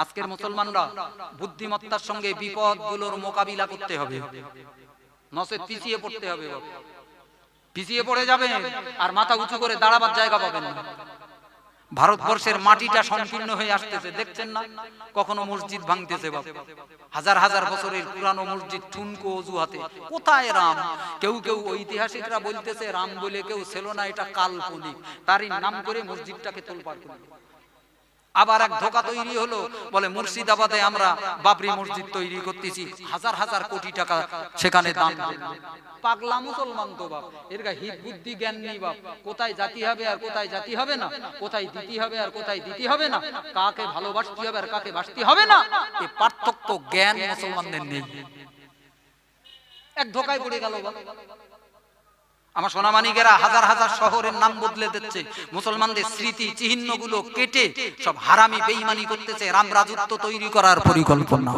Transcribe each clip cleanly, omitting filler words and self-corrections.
আজকের মুসলমানরা বুদ্ধিমত্তার সঙ্গে বিপদগুলোর মোকাবিলা করতে হবে, নচেত পিছিয়ে পড়তে হবে। পিছিয়ে পড়ে যাবে আর মাথা উঁচু করে দাঁড়াবার জায়গা পাবেন না। ভারতবর্ষের মাটিটা সংকীর্ণ হয়ে আসতেছে, দেখছেন না? কখনো মসজিদ ভাঙতেছে, হাজার হাজার বছরের পুরানো মসজিদ ঠুনকো অজুহাতে। কোথায় রাম? কেউ কেউ ঐতিহাসিকরা বলতেছে রাম বলে কেউ ছিল না, এটা কাল্পনিক, তারই নাম করে মসজিদটাকে তোলপাড় করল। আবার এক ধোঁকা তৈরি হলো, বলে মুর্শিদাবাদে আমরা বাবরি মসজিদ তৈরি করতেছি, হাজার হাজার কোটি টাকা সেখানে দাম। পাগলা মুসলমান তো বাপ, এর গা হিত বুদ্ধি জ্ঞান নেই বাপ। কোথায় জাতি হবে আর কোথায় জাতি হবে না, কোথায় দিতি হবে আর কোথায় দিতি হবে না, কাকে ভালোবাসতে হবে আর কাকে বাসতে হবে না, এই পার্থক্য জ্ঞান মুসলমানদের নেই। এক ধোঁকায় পড়ে গেল বাপ। আমার সোনামানিকেরা হাজার হাজার শহরের নাম বদলে দিচ্ছে, মুসলমানদের স্মৃতি চিহ্নগুলো কেটে সব হারামি বেঈমানি করতেছে, রাম রাজত্ব তৈরি করার পরিকল্পনা।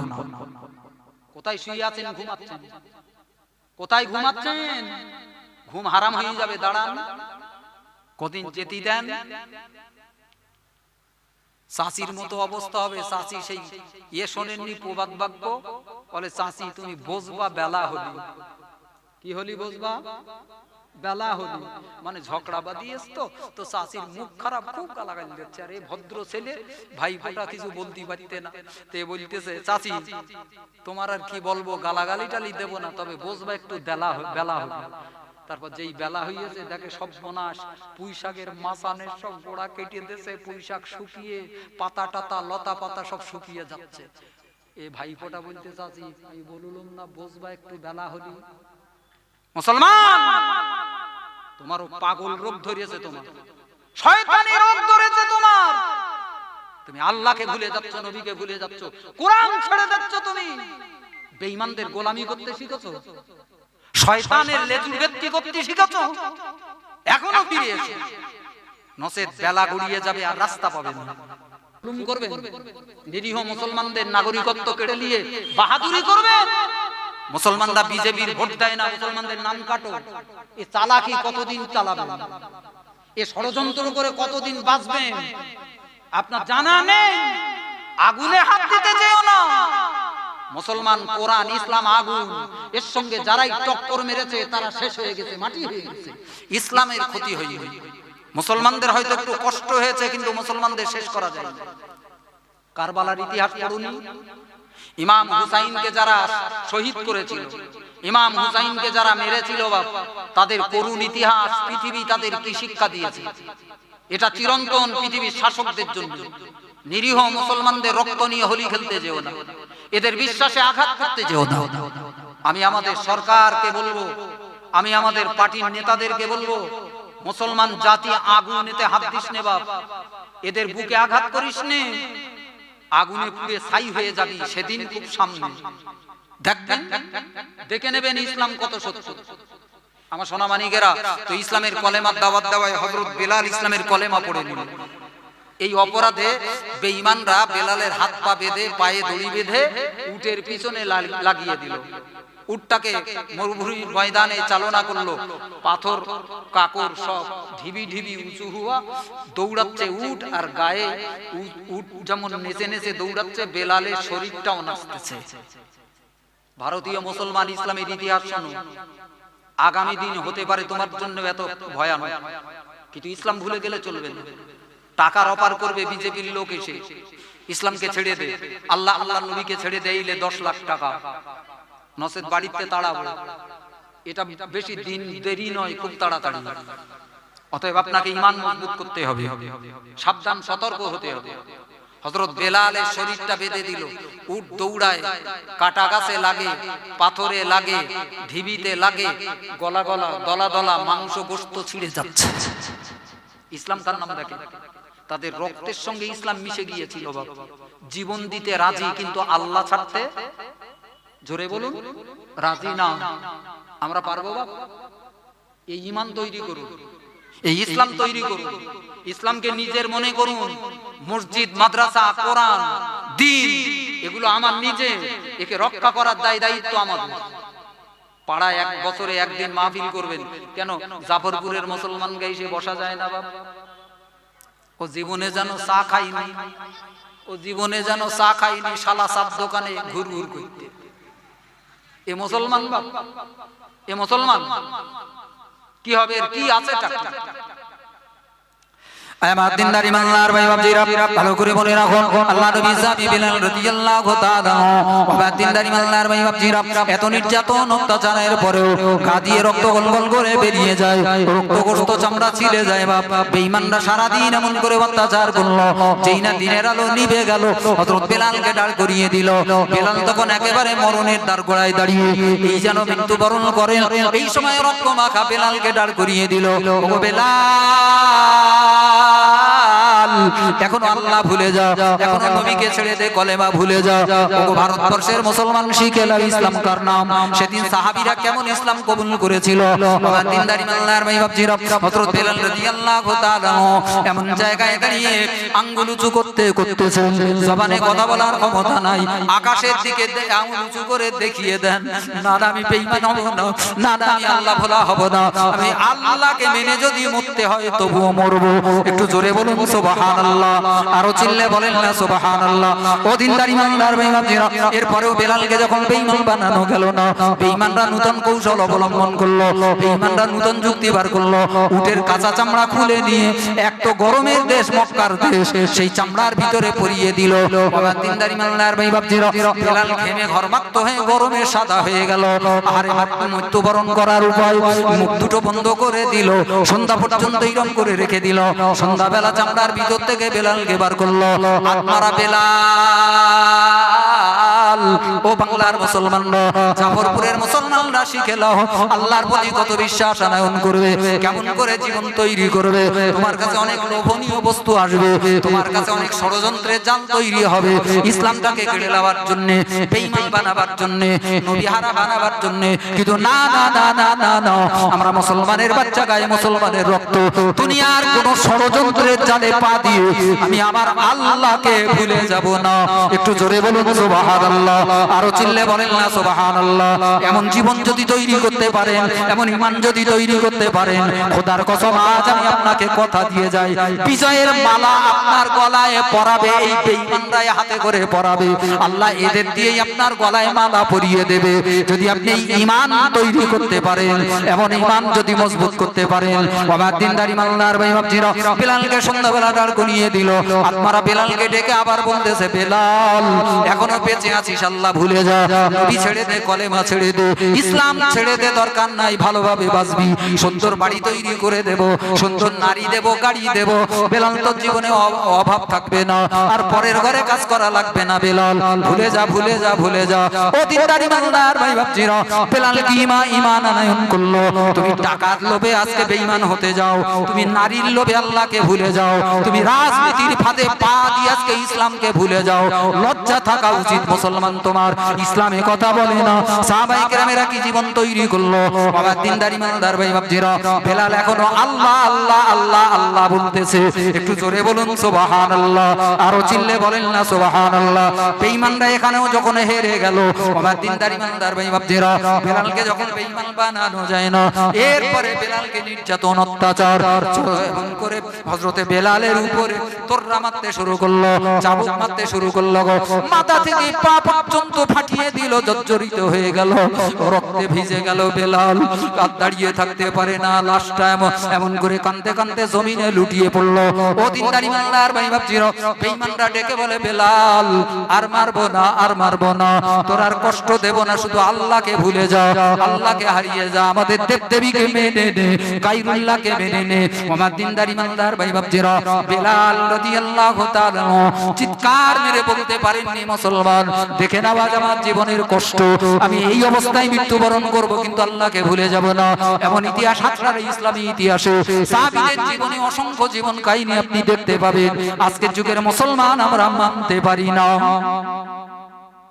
কোথায় শুয়ে আছেন, ঘুমাচ্ছেন? কোথায় ঘুমাচ্ছেন? ঘুম হারাম হয়ে যাবে, দাঁড়ান, কদিন যেতে দেন। চাষির মতো অবস্থা হবে। চাষি সেই শোনেননি প্রবাদ বাক্য, বলে চাষি তুমি বসবা বেলা হলি। কি হলি বসবা? বেলা হলি, মানে ঝগড়া বাদিয়েছ তো চাষির মুখ খারাপ, খুব গালাগালি দিচ্ছে। আরে ভদ্র ছেলে, ভাই ফোটা কিছু বলতে পারতে না, তে বলতেছে চাষি তোমার আর কি বলবো, গালাগালি টালি দেবো না, তবে বসবা একটু বেলা হলি। তারপর যেই বেলা হইয়াছে দেখে সব বনাস, পুঁই শাকের মাসানের সব গোড়া কেটে দিয়েছে, পুঁই শাক শুকিয়ে, পাতা টাতা লতা পাতা সব শুকিয়ে যাচ্ছে। এ ভাই ফোটা বলতে চাচি আমি বললাম না বসবা একটু বেলা হলি। মুসলমান, তোমারও পাগল রোগ ধরেছে, তোমার শয়তানি রোগ ধরেছে তোমার। তুমি আল্লাহকে ভুলে যাচ্ছ, নবীকে ভুলে যাচ্ছ, কোরআন ছেড়ে যাচ্ছ, তুমি বেঈমানদের গোলামি করতে শিখেছো, শয়তানের লেজুর ব্যক্তি করতে শিখেছো, এখনো ফিরে এসে, নচেত বেলা গড়িয়ে যাবে আর রাস্তা পাবে না। জুলুম করবেন, নিরীহ মুসলমানদের নাগরিকত্ব কেড়ে নিয়ে বাহাদুরি করবেন। মুসলমানরা বিজেপির ভোট দেয় না, মুসলমানদের নাম কাটো। এ চালাকি কতদিন চালাবেন? এ ষড়যন্ত্র করে কতদিন বাঁচবেন? আপনার জানা নেই? আগুনে হাত দিতে যেও না। মুসলমান, কোরআন, ইসলাম আগুন, এর সঙ্গে যারাই টক্কর মেরেছে তারা শেষ হয়ে গেছে, মাটি হয়ে গেছে। ইসলামের ক্ষতি হয়ে গেছে। মুসলমানদের হয়তো একটু কষ্ট হয়েছে, কিন্তু মুসলমানদের শেষ করা যায় না। কারবালার ইতিহাস পড়ুন। ইমাম হুসাইনকে যারা শহীদ করেছিল, ইমাম হুসাইনকে যারা মেরেছিল, তাদের করুণ ইতিহাস পৃথিবী তাদের কি শিক্ষা দিয়েছে? এটা চিরন্তন পৃথিবীর শাসকদের জন্য। নিরীহ মুসলমানদের রক্ত নিয়ে হোলি খেলতে যেও না, এদের বিশ্বাসে আঘাত করতে যেও না। আমি আমাদের সরকারকে বলবো, আমি আমাদের পার্টির নেতাদেরকে বলবো, মুসলমান জাতি আগুনেতে হাত দিস নে বাপ, এদের বুকে আঘাত করিস নে, আগুনে পুড়ে ছাই হয়ে যাবি সেদিন খুব সামনে। দেখবেন, দেখে নেবেন ইসলাম কত সত্য। আমার সোনামানিকেরা, তো ইসলামের কলেমার দাওয়াত দেওয়ায় হযরত বেলাল ইসলামের কলেমা পড়ে নিল। এই অপরাধে বেঈমানরা বেলালের হাত পা বেঁধে, পায়ে দড়ি বেঁধে উটের পিছনে লাগিয়ে দিল। উটটাকে মরুভূমির ময়দানে চালনা করলো, পাথর কাকর সব ঢিবি ঢিবি উঁচু হওয়া, দৌড়াচ্ছে উট, আর গায়ে উট যেমন নেচে নেচে দৌড়াচ্ছে, বেলালের শরীরটাও নাচতেছে। ভারতীয় মুসলমান, ইসলামের ইতিহাস শোনো। আগামী দিন হতে পারে তোমার জন্য এত ভয়ানক, কিন্তু ইসলাম ভুলে গেলে চলবে না। টাকার অপার করবে বিজেপির লোক এসে, ইসলামকে ছেড়ে দে, আল্লাহ আল্লাহ নবীকে ছেড়ে দেইলে 10 লাখ টাকা, নচেত বাড়িতে তাড়াবো। এটা বেশি দিন দেরি নয়, খুব তাড়াতাড়ি। অতএব আপনাকে ঈমান মজবুত করতে হবে, সাবধান সতর্ক হতে হবে। হযরত বেলালের শরীরটা বেঁধে দিল, উট দৌড়ায়, কাটা গাছে লাগে, পাথরে লাগে, ঢিবিতে লাগে, গলা গলা দলা দলা মাংস গোশত ছিঁড়ে যাচ্ছে। ইসলাম তার নাম দেখে, তাদের রক্তের সঙ্গে ইসলাম মিশে গিয়েছিল। বাবা জীবন দিতে রাজি, কিন্তু আল্লাহ ছাড়তে, জোরে বলুন, রাজি না। আমরা পারবো বাবা? এই ঈমান তৈরি করুন, এই ইসলাম তৈরি করুন, ইসলামকে নিজের মনে করুন। মসজিদ, মাদ্রাসা, কোরআন, দ্বীন, এগুলো আমার নিজে, একে রক্ষা করার দায়িত্ব আমাদের। পাড়ায় এক বছরে একদিন মাহফিল করবেন, কেন জাফরপুরের মুসলমান গাইসে বসা যায় না বাবা? ও জীবনে যেন চা খাইনি, ও জীবনে যেন চা খাইনি, শালা চার দোকানে ঘুর ঘুর করতে। এ মুসলমান বাপ, এ মুসলমান কি হবে? এর কি আছে টাকা? আমার দিনদার ইমানদার ভাই বাপজিরা ভালো করে মনে রাখো, আল্লাহ নবী সাহাবী বিলাল রাদিয়াল্লাহু তাআলা আমার দিনদার ইমানদার ভাই বাপজিরা এত নির্যাতন অত্যাচারের পরেও গা দিয়ে রক্ত গলগল করে বেরিয়ে যায়, রক্তগ্রস্ত চামড়া ছিলে যায় বাপ। বেঈমানরা সারা দিন এমন করে অত্যাচার করলো, যেই না দিনের আলো নিভে গেল হযরত বেলালকে দাঁড় করিয়ে দিল। বেলাল তখন একেবারে মরণের দ্বারগোড়ায় দাঁড়িয়ে এই যেন মৃত্যুবরণ করে। এই সময় রক্ত মাখা বেলালকে দাঁড় করিয়ে দিল। ও বেলাল, এখন আল্লাহ ভুলে যা, এখন নবীকে ছেড়ে দে, কলেমা ভুলে যা। ওগো ভারতবর্ষের মুসলমান শিখে নাও ইসলাম কার নাম। সেদিন সাহাবীরা কেমন ইসলাম কবুল করেছিল। আমার দিনদার ইমানদার ভাই বাপজিরা হযরত বেলাল রাদিয়াল্লাহু তাআলা এমন জায়গায় দাঁড়িয়ে আঙ্গুল উঁচু করতে করতেছেন, জবানে কথা বলার ক্ষমতা নাই, আকাশের দিকে আঙ্গুল উঁচু করে দেখিয়ে দেন, না না আমি বেঈমান হব না, না না আমি আল্লাহ ভোলা হব না, আমি আল্লাহকে মেনে যদি মরতে হয় তবুও মরব। একটু জোরে বলুন সুবহানাল্লাহ, আরো চিল্লে বলেন না সুবহানাল্লাহ। ও দিনদার ইমানদার ভাই বাপজিরা, এরপরেও বেলালকে যখন বেঈমান বানানো গেল না, বেঈমানরা নতুন কৌশল অবলম্বন করলো, বেঈমানরা নতুন যুক্তি বার করলো। উটের কাঁচা চামড়া খুলে নিয়ে এক তো গরমের দেশ মক্কার দেশ, সেই চামড়ার ভিতরে পরিয়ে দিল। আমার দিনদার ইমানদার ভাই বাপজিরা, বেলাল ঘেমে ঘরমাক্ত হয়ে গরমে সাদা হয়ে গেল। আরে মৃত্যুবরণ করার উপায়, মুখ দুটো বন্ধ করে দিল, সন্ধ্যা পর্যন্ত এরকম করে রেখে দিল। সন্ধ্যাবেলা চামড়ার ভিতর থেকে বেলালকে বার করলো। আপনারা বেলাল, ও বাংলার মুসলমানরা, জাফরপুরের মুসলমানরা শিখে নাও, আল্লাহর প্রতি কত বিশ্বাস আনয়ন করবে, কেমন করে জীবন তৈরি করবে। তোমার কাছে অনেক লোভনীয় বস্তু আসবে, তোমার কাছে অনেক ষড়যন্ত্রের জাল তৈরি হবে ইসলামটাকে কেড়ে নেওয়ার জন্য, বেঈমান বানাবার জন্য, নবীহারা বানাবার জন্য। কিন্তু না না না না না না, আমরা মুসলমানের বাচ্চা, গায়ে মুসলমানের রক্ত, দুনিয়ার কোন ষড়যন্ত্রের জালে পা দিয়ে আমি আমার আল্লাহকে ভুলে যাব না। একটু জোরে বলুন সুবহানাল্লাহ, আরো চিল্লে বলেন না সুবহানাল্লাহ। এমন জীবন যদি তৈরি করতে পারেন, এমন ঈমান যদি তৈরি করতে পারেন, খোদার কসম আজ আমি আপনাকে কথা দিয়ে যাই, বিজয়ের মালা আপনার গলায় পরাবে এই বেঈমানরাই হাতে করে পরাবে। আল্লাহ এদের দিয়েই আপনার গলায় মালা পরিয়ে দেবে। যদি আপনি ঈমান তৈরি করতে পারেন, এমন ঈমান যদি মজবুত করতে পারেন। আমার দিনদার ইমানদার ভাই বাপজিরা, বেলালকে সন্ধ্যাবেলা দাঁড় করিয়ে দিল। আপনারা বেলালকে ডেকে আবার বলতেছে, বেলাল এখনো বেঁচে আছিস, আল্লাহ ভুলে যা, নবী ছেড়ে দে, কলেমা ছেড়ে দে, ইসলাম ছেড়ে দে, দরকার নাই, ভালোভাবে বাঁচবি, সুন্দর বাড়ি তৈরি করে দেব, সুন্দর নারী দেব, গাড়ি দেব। বেলাল তোর জীবনে অভাব থাকবে না, আর পরের ঘরে কাজ করা লাগবে না। বেলাল ভুলে যা, ভুলে যা, ভুলে যা। ও দিনদার ইমানদার ভাই বাপজিরা, বেলাল কি ঈমান আনয়ন করলো। তুমি টাকার লোভে আজকে বেঈমান হতে যাও, তুমি নারীর লোভে আল্লাহকে ভুলে যাও, তুমি রাজনীতির ফাঁদে পা দিয়ে আজকে ইসলামকে ভুলে যাও। লজ্জা থাকা উচিত মুসলমান তোমার, ইসলামে কথা বলে না। সাহাবায়ে কেরামেরা কি জীবন তৈরি করলো। বাবা দিনদার ইমানদার ভাই বাপজিরা, বেলাল এখনো আল্লাহ আল্লাহ আল্লাহ আল্লাহ বলতেছে। একটু জোরে বলুন সুবহানাল্লাহ, আরো চিল্লে বলেন না সুবহানাল্লাহ। বেঈমানরা এখানেও যখন হেরে গেল, বাবা দিনদার ইমানদার ভাই বাপজিরা, বেলালকে যখন বেঈমান বানানো যায় না, এরপরে বেলালকে নির্যাতন অত্যাচার এমন করে হযরতে বেলালের উপরে তোররা মারতে শুরু করলো, চাবুক মারতে শুরু করলো, মাথা থেকে পা পর্যন্ত ফাটিয়ে দিল, জর্জরিত হয়ে গেল, রক্তে ভিজে গেল বেলাল। আর দাঁড়িয়ে থাকতে পারে না, লাশটা এমন করে কাঁদতে কাঁদতে জমিনে লুটিয়ে পড়লো। ও দিনদার ইমানদার ভাই বাপজিরা, বেঈমানরা ডেকে বলে, বেলাল আর মারবো না, আর মারবো না, তোর আর কষ্ট দেব না, শুধু আল্লাহকে ভুলে যা, আল্লাহকে হারিয়ে যা, আমাদের দেবদেবীকে মেনে নে, গায়রুল্লাহকে মেনে নে। আমার দিনদার ইমানদার ভাই বাপজিরা, বেলাল রাদিয়াল্লাহু তাআলা চিৎকার মেরে বলতে পারেননি, মুসলমান দেখে নাও আজ আমার জীবনের কষ্ট, আমি এই অবস্থায় মৃত্যুবরণ করব, কিন্তু আল্লাহকে ভুলে যাব না। এমন ইতিহাস আপনার ইসলামী ইতিহাসে সাহাবীদের জীবনে অসংখ্য জীবন কাহিনী আপনি দেখতে পাবেন। আজকের যুগের মুসলমান আমরা মানতে পারি না,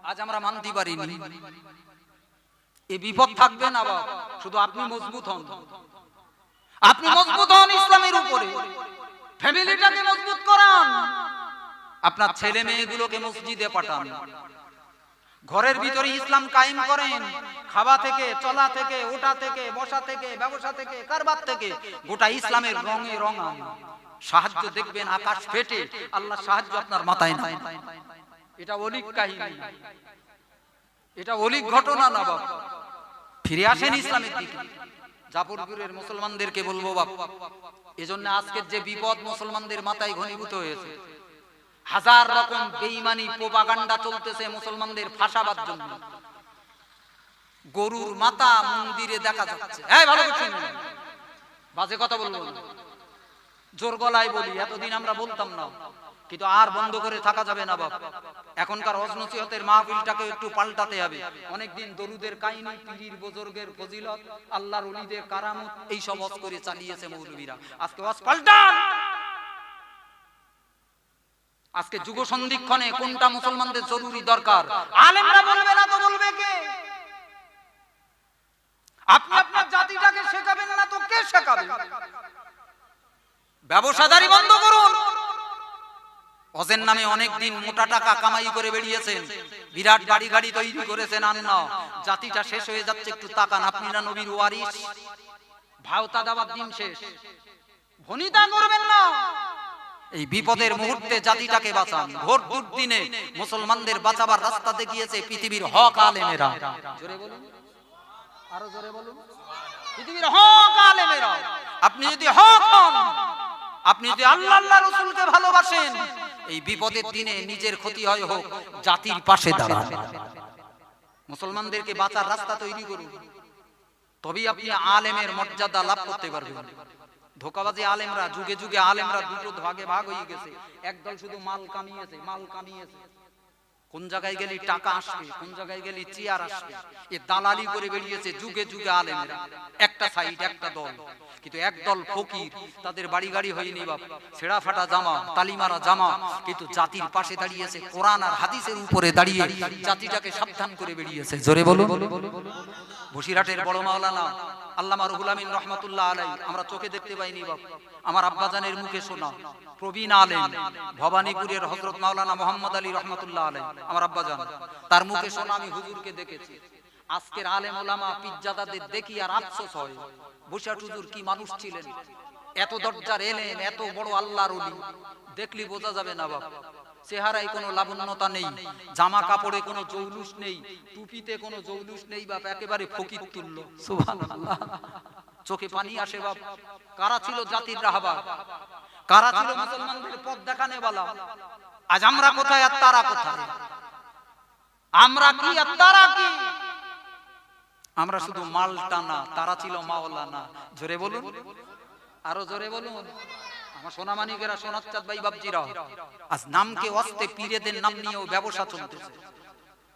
আজ আমরা মানতে পারিনি। এই বিপদ থাকবে না বাবা, শুধু আপনি মজবুত হন, আপনি মজবুত হন ইসলামের উপরে, ফ্যামিলিটাকে মজবুত করান, আপনার ছেলে মেয়েগুলোকে মসজিদে পাঠান, ঘরের ভিতরে ইসলাম কায়েম করেন। খাওয়া থেকে, চলা থেকে, ওঠা থেকে, বসা থেকে, ব্যবসা থেকে, কারবার থেকে গোটা ইসলামের রঙে রঙান। সাহায্য দেখবেন আকাশ ফেটে, আল্লাহ সাহায্য আপনার মাথায় নাই। এটা অলিক কাহিনী, এটা অলিক ঘটনা না বাপ। ফিরে আসেন ইসলামের দিকে। জাফরপুরের মুসলমানদেরকে বলবো বাপ, এজন্য আজকের যে বিপদ মুসলমানদের মাথায় ঘনীভূত হয়েছে, হাজার রকম বেঈমানি প্রোপাগান্ডা চলতেছে মুসলমানদের ফাঁসাবার জন্য। গরুর মাথা মন্দিরে দেখা যাচ্ছে, এই ভালো করে শুনুন, বাজে কথা বলবো না, জোর গলায় বলি, এতদিন আমরা বলতাম না, কিন্তু আর বন্ধ করে থাকা যাবে না বাপ। এখনকার ওয়াজ নসিহতের মাহফিলটাকে একটু পাল্টাতে হবে। অনেকদিন দরুদের কাহিনী, পীর বুজুর্গের ফজিলত, আল্লাহর ওলিদের কারামত, এই সব ওয়াজ করে চালিয়েছে মৌলবীরা। আজকে ওয়াজ পাল্টান। আজকে যুগ সন্ধিক্ষণে কোনটা মুসলমানদের জরুরি দরকার, আলেমরা বলবে না তো বলবে কে? আপনি আপনার জাতিটাকে শেখাবেন না তো কে শেখাবে? ব্যবসাদারি বন্ধ করুন। ওজের নামে অনেকদিন মোটা টাকা কামাই করে বেরিয়েছেন, বিরাট বাড়ি গাড়ি তৈরি করেছেন, আর না, জাতিটা শেষ হয়ে যাচ্ছে। একটু তাকান, আপনি না নবীর ওয়ারিস? ভাওতা দেওয়ার দিন শেষ, ভনিতা করবেন না। এই বিপদের মুহূর্তে জাতিটাকে বাঁচান। ভোর দুর্দিনে মুসলমানদের বাঁচাবার রাস্তা দেখিয়েছে পৃথিবীর হক আলেমেরা। জোরে বলুন, আরো জোরে বলুন, পৃথিবীর হক আলেমেরা। আপনি যদি হক হন, আপনি যদি আল্লাহ আল্লাহ রাসূলকে ভালোবাসেন, এই বিপদের দিনে নিজের ক্ষতি হয় হোক, জাতির পাশে দাঁড়ান। মুসলমানদেরকে বাঁচার রাস্তা তৈরি করুন, তবেই আপনি আলেমের মর্যাদা লাভ করতে পারবেন। ধোঁকাবাজি আলেমরা, যুগে যুগে আলেমরা দুটো ভাগে ভাগ হয়ে গেছে। একদল শুধু মাল কামিয়েছে, মাল কামিয়েছে। কোন জায়গায় গেলি টাকা আসবে, কোন জায়গায় গেলি চেয়ার আসবে, এ দালালি করে বেরিয়েছে যুগে যুগে আলেমেরা। একটা সাইড, একটা দল। কিন্তু একদল ফকির, তাদের বাড়ি গাড়ি হয়নি বাপ, ছেঁড়া ফাটা জামা, তালিমারা জামা, কিন্তু জাতির পাশে দাঁড়িয়েছে, কোরআন আর হাদিসের উপরে দাঁড়িয়ে জাতিটাকে সাবধান করে বেরিয়েছে। জোরে বলুন। বসিরহাটের বড় মাওলানা আল্লামা রুহুল আমিন রহমাতুল্লাহ আলাইহি, আমরা চোখে দেখতে পাইনি বাপ, আমার আব্বাজানের মুখে শোনা প্রবীণ আলেম, ভবানীপুরের হযরত মাওলানা মোহাম্মদ আলী রহমাতুল্লাহ আলাইহি, আমার আব্বাজান, তার মুখে শোনা আমি হুজুরকে দেখেছি। আজকের আলেম ওলামা পিজ্জাদাদের দেখি আর আফসোস হয়, বসিরহাট হুজুর কি মানুষ ছিলেন, এত দরজার এলেন, এত বড় আল্লাহর ওলি, দেখলি বোঝা যাবে না বাপ। চেহারায় কোনো লাবণ্যতা নেই, জামা কাপড়ে কোনো জৌলুস নেই, টুপিতে কোনো জৌলুস নেই বাপ, একেবারে ফকির তুল্য। সুবহানাল্লাহ, চোখে পানি আসে বাপ। কারা ছিল জাতির রাহবার, কারা ছিল মুসলমানদের পথ দেখানেওয়ালা? আজ আমরা কোথায় আর তারা কোথায়? আমরা কি আর তারা কি? আমরা শুধু মাল টানা, তারা ছিল মাওলানা। জোরে বলুন, আরো জোরে বলুন। আমার সোনামানিকেরা, সোনাচ্চাঁদ ভাই বাবজিরা, আজ নামকে অস্তে পীরেদের নাম নিয়েও ব্যবসা চলতেছে,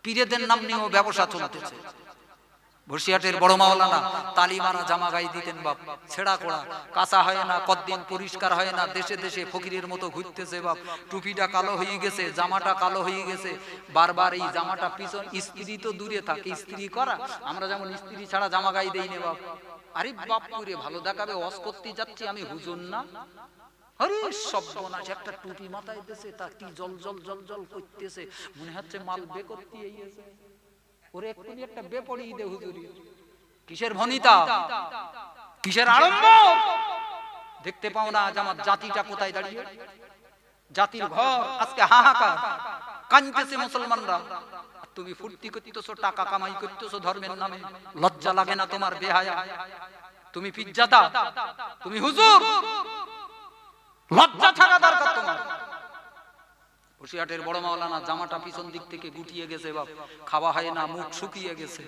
পীরেদের নাম নিয়েও ব্যবসা চলতেছে। বসিরহাটের বড় মাওলানা তালিমারা জামা গায়ে দিতেন বাপ, ছেঁড়া কোড়া, কাঁচা হয় না, কতদিন পরিষ্কার হয় না, দেশে দেশে ফকিরের মতো ঘুরতেছে বাপ। টুপিটা কালো হয়ে গেছে, জামাটা কালো হয়ে গেছে, বারবার এই জামাটা পিছন, স্ত্রী তো দূরে থাকে, স্ত্রী করা, আমরা যেমন স্ত্রী ছাড়া জামা গায়ে দেই না বাপ। আরে বাপ পুরে ভালো দেখাবে, ওয়াজ করতে যাচ্ছি, আমি হুজুর না? আরে সর্বনাশ, একটা টুপি মাথায় দিয়েছে, তা কি জল জল জল জল করতেছে, মনে হচ্ছে মাল বে করতে এসেছে। ওরে এক্ষুনি একটা বে পড়িয়ে দে হুজুরি। কিসের ভনিতা, কিসের আড়ম্ব দেখতে পাও না? আজ আমার জাতিটা কোথায় দাঁড়িয়ে? জাতির ঘর আজকে হাহাকার, কাঁদতেছে মুসলমানরা। তুমি ফুর্তি করতেছো, টাকা কামাই করতেছো ধর্মের নামে, লজ্জা লাগে না তোমার? বেহায়া তুমি, পিজ্জাদা তুমি, হুজুর, লজ্জা থাকা দরকার তোমার। বসিরহাটের বড় মাওলানা জামাটা পিছন দিক থেকে গুটিয়ে গেছে বাপ, খাওয়া হয় না, মুখ শুকিয়ে গেছে,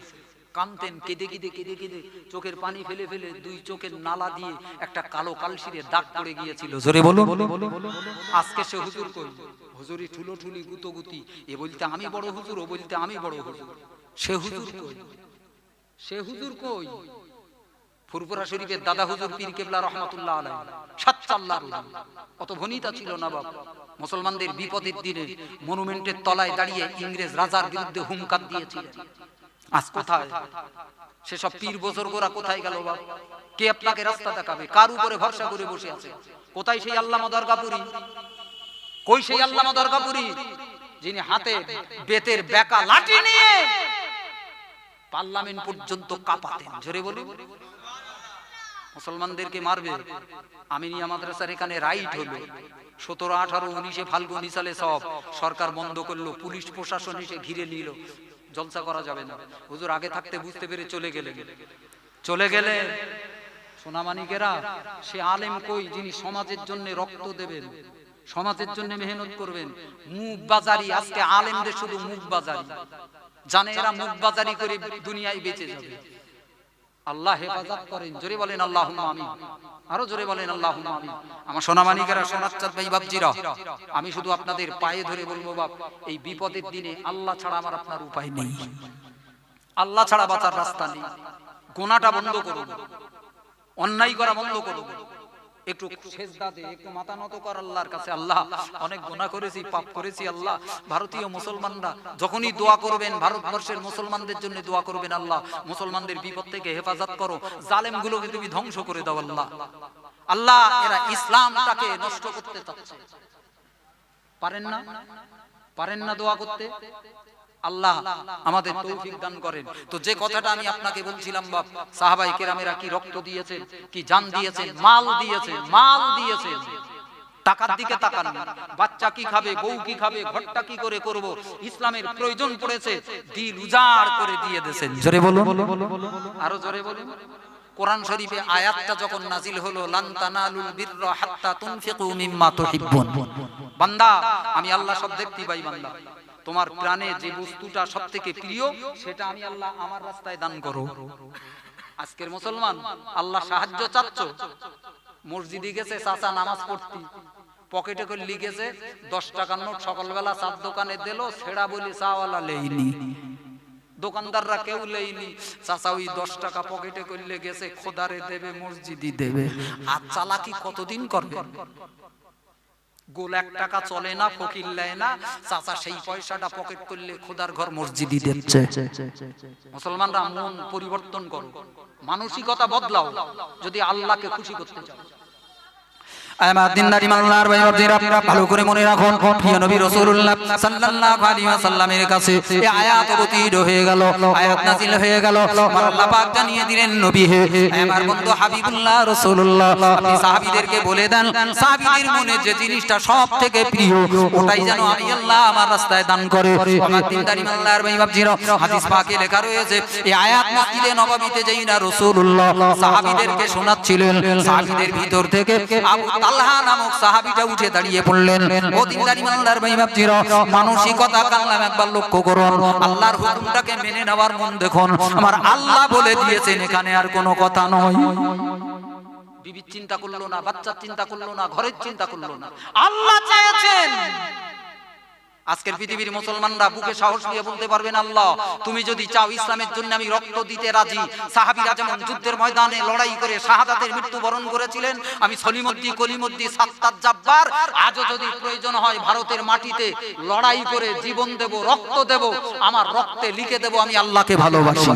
কাঁদতেন, কেঁদে কেঁদে কেঁদে কেঁদে চোখের পানি ফেলে ফেলে দুই চোখের নালা দিয়ে একটা কালো কালশিরে দাগ পড়ে গিয়েছিল। জোরে বলো। আজকে সে হুজুর কই? হুজুরি ঠুলো ঠুলি গুতোগুতি, এ বলতে আমি বড় হুজুর, ও বলতে আমি বড় হুজুর। সে হুজুর কই? সে হুজুর কই? ফুরফুরা শরীফের দাদা হুজুর পীর কেবলা রহমাতুল্লাহ আলাইহি, সাতচাল্লার অত ভনিতা ছিল না বাপ। মুসলমানদের বিপদের দিনে মনুমেন্টের তলায় দাঁড়িয়ে ইংরেজ রাজার বিরুদ্ধে হুঙ্কার দিয়েছিলেন। আজ কোথায় সেসব পীর বুজুর্গরা? কোথায় গেল বাপ? কে আপনাকে রাস্তা দেখাবে? কার উপরে ভরসা করে বসে আছে? কোথায় সেই আল্লামা দরগাপুরি? কই সেই আল্লামা দরগাপুরি যিনি হাতে বেতের বেকা লাঠি নিয়ে পার্লামেন্ট পর্যন্ত কাঁপাতেন? জোরে বলুন। মুসলমানদেরকে মারবে। আমিনিয়া মাদ্রাসার এখানে রাইট হলো 17, 18, 19 ফাল্গুন সালে সব সরকার বন্ধ করলো, পুলিশ প্রশাসন এসে ঘিরে নিল, জলসা করা যাবে না। হুজুর আগে থাকতে বুঝতে পেরে চলে গেলে সোনামানিকেরা, সে আলেম কই যিনি সমাজের জন্য রক্ত দেবেন, সমাজের জন্য মেহনত করবেন? মুখ বাজারি, আজকে আলেমদের শুধু মুখ বাজারি, জানে এরা মুখ বাজারি করে দুনিয়ায় বেঁচে যাবে। আল্লাহ হেফাজত করেন, জোরে বলেন আল্লাহুম্মা আমিন, আরো জোরে বলেন আল্লাহুম্মা আমিন। আমার সোনামানিকেরা, সোনাচ্চাঁদ ভাই বাপজিরা, আমি শুধু আপনাদের পায়ে ধরে বলবো, বাপ, এই বিপদের দিনে আল্লাহ ছাড়া আমার আপনার উপায় নেই, আল্লাহ ছাড়া বাঁচার রাস্তা নেই। গোনাটা বন্ধ করুন, অন্যায় করা বন্ধ করুন, একটু সেজদা দে, একটু মাথা নত কর আল্লাহর কাছে। আল্লাহ, অনেক গুনাহ করেছি, পাপ করেছি। আল্লাহ, ভারতীয় মুসলমানরা যখনই দোয়া করবেন, ভারতবর্ষের মুসলমানদের জন্য দোয়া করবেন। আল্লাহ, মুসলমানদের বিপদ থেকে হেফাজত করো, জালেমগুলোকে তুমি ধ্বংস করে দাও। আল্লাহ, আল্লাহ, এরা ইসলামটাকে নষ্ট করতে চাচ্ছে, পারেন না দোয়া করতে। আল্লাহ আমাদের তৌফিক দান করেন। তো যে কথাটা আমি আপনাকে বলছিলাম, বাপ, সাহাবায়ে কেরামেরা কি রক্ত দিয়েছেন, কি জান দিয়েছেন, মাল দিয়েছেন। টাকার দিকে তাকান না, বাচ্চা কি খাবে, বউ কি খাবে, ঘরটা কি করে করব, ইসলামের প্রয়োজন পড়েছে, দিল উজাড় করে দিয়ে দিয়েছেন। জোরে বলুন, আরো জোরে বলুন। কোরআন শরীফে আয়াতটা যখন নাজিল হলো, লান তানালুল বিররা হাত্তা তুনফিকু মিম্মা তুহিব্বুন, বান্দা, আমি আল্লাহ সব দেখতে পাই। বান্দা, তোমার প্রাণে যে বস্তুটা সবথেকে প্রিয়, সেটা আমি আল্লাহ আমার রাস্তায় দান করো। আজকের মুসলমান, আল্লাহ সাহায্য চাচ্ছ, মসজিদে গেছে চাচা নামাজ পড়তে, পকেটে করে লিখেছে 10 টাকার নোট, সকালবেলা চার দোকানে দিল, ছেড়া বলি চাওয়ালা লেইনি, দোকানদাররা কেউ লেইনি, চাচা ওই 10 টাকা পকেটে করলে গেছে, খোদারে দেবে, মসজিদই দেবে। আর চালাকি কতদিন করবে? গোল 1 টাকা চলে না, ফকির লেয় না, চাচা সেই পয়সাটা পকেট করলে খোদার ঘর মসজিদই দিচ্ছে। মুসলমানরা, মন পরিবর্তন করো, মানসিকতা বদলাও, যদি আল্লাহকে খুশি করতে চাও। আমার দিনদারি মাল্লার ভাই বাপজিরা, ভালো করে মনে রাখুন, প্রিয় নবী রাসূলুল্লাহ সাল্লাল্লাহু আলাইহি ওয়াসাল্লামের কাছে এই আয়াত অবতীর্ণ হয়ে গেল, আয়াত নাযিল হয়ে গেল। আল্লাহ পাক জানিয়ে দিলেন, নবী হে, আমার বন্ধু হাবিবুল্লাহ রাসূলুল্লাহ, আপনি সাহাবীদেরকে বলে দেন, সাহাবীদের মনে যে জিনিসটা সবথেকে প্রিয়, ওটাই যেন আমি আল্লাহ আমার রাস্তায় দান করে। আমার দিনদারি মাল্লার ভাই বাপজিরা, হাদিস পাকে লেখা রয়েছে, এই আয়াত মসজিদে নববীতে যেই না রাসূলুল্লাহ সাহাবীদেরকে শোনাচ্ছিলেন, সাহাবীদের ভিতর থেকে আবু তালহা নামক সাহাবীটা উঠে দাঁড়িয়ে পড়লেন। ও দিনদারি মানদার ভাই বাপজিরা, মানসিকতা কালাম একবার লক্ষ্য করুন, আল্লাহর হুকুমটাকে মেনে নেওয়ার মন দেখুন। আমার আল্লাহ বলে দিয়েছেন, এখানে আর কোনো কথা নয়। বিবির চিন্তা করলো না, বাচ্চার চিন্তা করলো না, ঘরের চিন্তা করলো না, আল্লাহ চেয়েছেন। আজকের পৃথিবীর মুসলমানরা বুকে সাহস নিয়ে বলতে পারবেন, আল্লাহ, তুমি যদি চাও ইসলামের জন্য আমি রক্ত দিতে রাজি। সাহাবীরা যেমন যুদ্ধের ময়দানে লড়াই করে শাহাদাতের মৃত্যুবরণ করেছিলেন, আমি সলিমুদ্দিন, কলিমুদ্দিন, সাত্তার, জাব্বার, আজও যদি প্রয়োজন হয় ভারতের মাটিতে লড়াই করে জীবন দেব, রক্ত দেব, আমার রক্তে লিখে দেব আমি আল্লাহকে ভালোবাসি।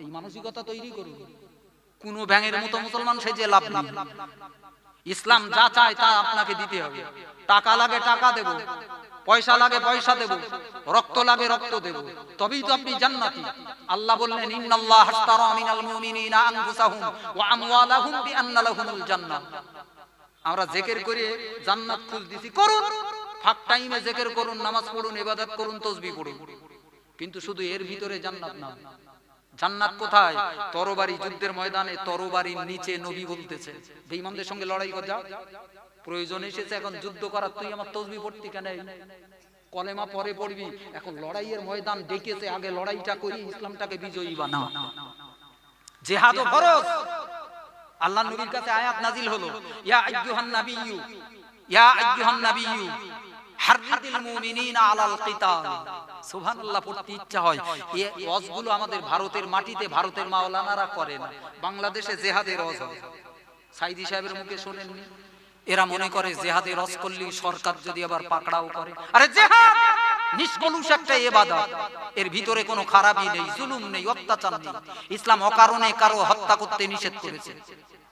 এই মানসিকতা তৈরি করুন। কোন ব্যাঙের মতো মুসলমান সেজে লাভ নেই। ইসলাম যা চায় তা আপনাকে দিতে হবে। টাকা লাগে টাকা দেব, পয়সা লাগে পয়সা দেব, রক্ত লাগে রক্ত দেব, তবেই তো আপনি জান্নাতি। আল্লাহ বললেন, ইন্নাল্লাহ আশতারা মিনাল মুমিনিনা আনফুসাহুম ওয়া আমওয়ালাহুম বিআন্না লাহুমুল জান্নাহ। আমরা জিকির করে জান্নাত খুঁজ দিছি, করুন, ফাঁক টাইমে জিকির করুন, নামাজ পড়ুন, ইবাদত করুন, তাসবিহ পড়ুন, কিন্তু শুধু এর ভিতরে জান্নাত না। জান্নাত কোথায়? তরবারি, যুদ্ধের ময়দানে তরবারির নিচে। নবী বলতেছে, বেঈমানদের সঙ্গে লড়াই কর, যা প্রয়োজন এসেছে, এখন যুদ্ধ করার, তুই আমার তাসবিহ পড়তি কেন? কলেমা পরে পড়বি, এখন লড়াইয়ের ময়দান ডেকেছে, আগে লড়াইটা করি, ইসলামটাকে বিজয়ী বানা। জিহাদ ফরজ। আল্লাহর নবীর কাছে আয়াত নাজিল হলো, ইয়া আইয়ুহান নাবিয়্যু, ইয়া আইয়ুহান নাবিয়্যু হাররিদিল মুমিনিনা আলাল কিতাল। সুবহানাল্লাহ পড়তে ইচ্ছা হয়। এই ওয়াজগুলো আমাদের ভারতের মাটিতে ভারতের মাওলানারা করেন, বাংলাদেশে জিহাদের ওয়াজ হয়। সাইদি সাহেবের মুখে শুনেননি? এরা মনে করে জিহাদের ওয়াজ করলে সরকার যদি আবার পাকড়াও করে। আরে জিহাদ নিষ্কলুষ একটা ইবাদত, এর ভিতরে কোনো খারাপই নেই, জুলুম নেই, অত্যাচার নেই। ইসলাম অকারণে কারো হত্যা করতে নিষেধ করেছে,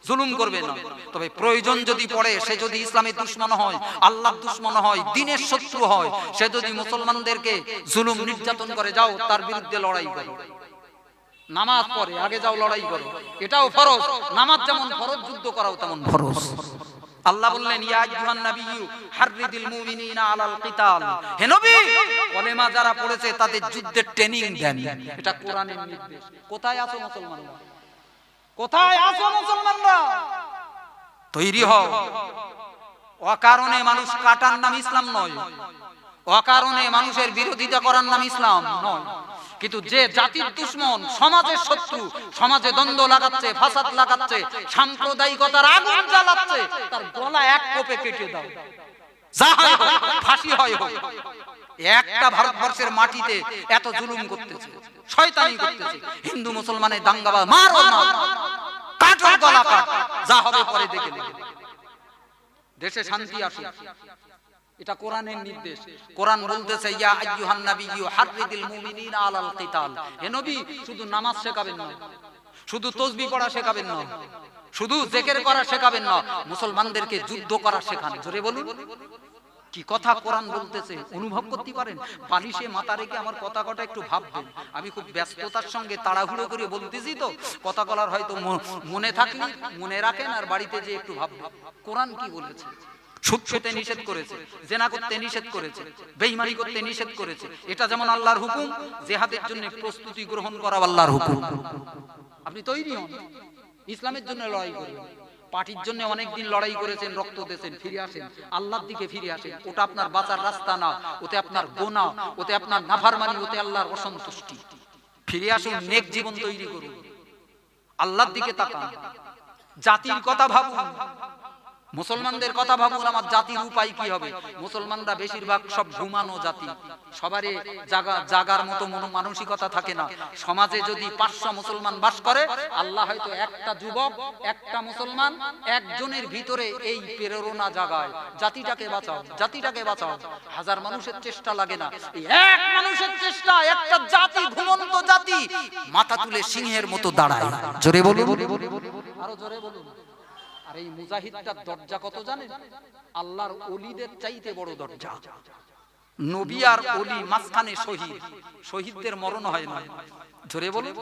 জুলুম করবে না। তবে প্রয়োজন যদি পড়ে, সে যদি ইসলামের দুশমন হয়, আল্লাহর দুশমন হয়, দ্বীনের শত্রু হয়, সে যদি মুসলমানদেরকে জুলুম নির্যাতন করে, যাও তার বিরুদ্ধে লড়াই করো। নামাজ পড়ে, আগে যাও লড়াই করো, এটাও ফরজ। নামাজ যেমন ফরজ, যুদ্ধ করাও তেমন ফরজ। আল্লাহ বললেন ইয়া আইয়ুহান নাবিয়্যু হাররিদিল মুমিনিনা আলাল কিতাল, হে নবী কলেমা যারা পড়েছে তাদের যুদ্ধের ট্রেনিং দেন। এটা কোরআনের নির্দেশ। কোথায় আছো মুসলমানরা? কোথায় আছো মুসলমানরা? তৈরি হও। অকারণে মানুষ কাটার নাম ইসলাম নয়, অকারণে মানুষের বিরোধিতা করার নাম ইসলাম নয়। কিন্তু যে জাতির দুশমন, সমাজের শত্রু, সমাজে দ্বন্দ্ব লাগাচ্ছে, ফাসাদ লাগাচ্ছে, সাম্প্রদায়িকতার আগুন জ্বালাচ্ছে, তার গলা এক কোপে কেটে দাও, যা হয় হোক, ফাঁসি হয় হোক। একটা ভারতবর্ষের মাটিতে এত জুলুম করতেছে, শয়তানি করতেছে, হিন্দু মুসলমানের দাঙ্গাবাজ, মারো না, কাটো গলা কাট, যা হবে পরে দেখে নেবে। দেশে শান্তি আসুক, এটা কোরআনের নির্দেশ। কোরআন বলতেছে ইয়া আইয়ুহান নাবিয়্যু হাররিদিল মুমিনিনা আলাল কিতাল, হে নবী শুধু নামাজ শেখাবেন না, শুধু তাসবিহ পড়া শেখাবেন না, শুধু জিকির করা শেখাবেন না, মুসলমানদেরকে যুদ্ধ করা শেখান। জোরে বলুন, কি কথা কোরআন বলতেছে অনুভব করতে পারেন? বালিশে মাথা রেখে আমার কথা কটা একটু ভাববেন। আমি খুব ব্যস্ততার সঙ্গে তাড়াহুড়ো করে বলতেছি, তো কথা বলার হয়তো মনে থাকলে মনে রাখেন, আর বাড়িতে যে একটু ভাববেন কোরআন কি বলেছে। সুদ খেতে নিষেধ করেছে, জেনা করতে নিষেধ করেছে, বেঈমানি করতে নিষেধ করেছে। এটা যেমন আল্লাহর হুকুম, জিহাদের জন্য প্রস্তুতি গ্রহণ করা আল্লাহর হুকুম। আপনি তৈরি হন, ইসলামের জন্য লড়াই করুন। পার্টির জন্য অনেকদিন লড়াই করেছেন, রক্ত দিয়েছেন, ফিরে আসেন, আল্লাহর দিকে ফিরে আসেন। ওটা আপনার বাঁচার রাস্তা না, ওতে আপনার গুনাহ, ওতে আপনার নাফরমানি, ওতে আল্লাহর অসন্তুষ্টি। ফিরে আসুন, নেক জীবন তৈরি করুন, আল্লাহর দিকে তাকান, জাতির কথা ভাবুন, মুসলমানদের কথা ভাবুন। আমার জাতির উপায় কি হবে? মুসলমানরা বেশিরভাগ সব ঘুমানো জাতি, সবারই জাগার মতো মানসিকতা থাকে না। সমাজে যদি 500 মুসলমান বাস করে, আল্লাহ হয়তো একটা যুবক, একটা মুসলমান, একজনের ভিতরে এই প্রেরণা জাগায়, জাতিটাকে বাঁচাও, জাতিটাকে বাঁচাও। 1000 মানুষের চেষ্টা লাগে না, এই এক মানুষের চেষ্টা, একটা জাতি, ঘুমন্ত জাতি মাথা তুলে সিংহের মতো দাঁড়ায়। জোরে বলুন, আরো জোরে বলুন। আর এই মুজাহিদটার দরজা কত জানেন? আল্লাহর ওলিদের চাইতে বড় দরজা। নবী আর ওলি মাঝখানে শহীদ, শহীদদের মরণ হয় না। জোরে বলুন।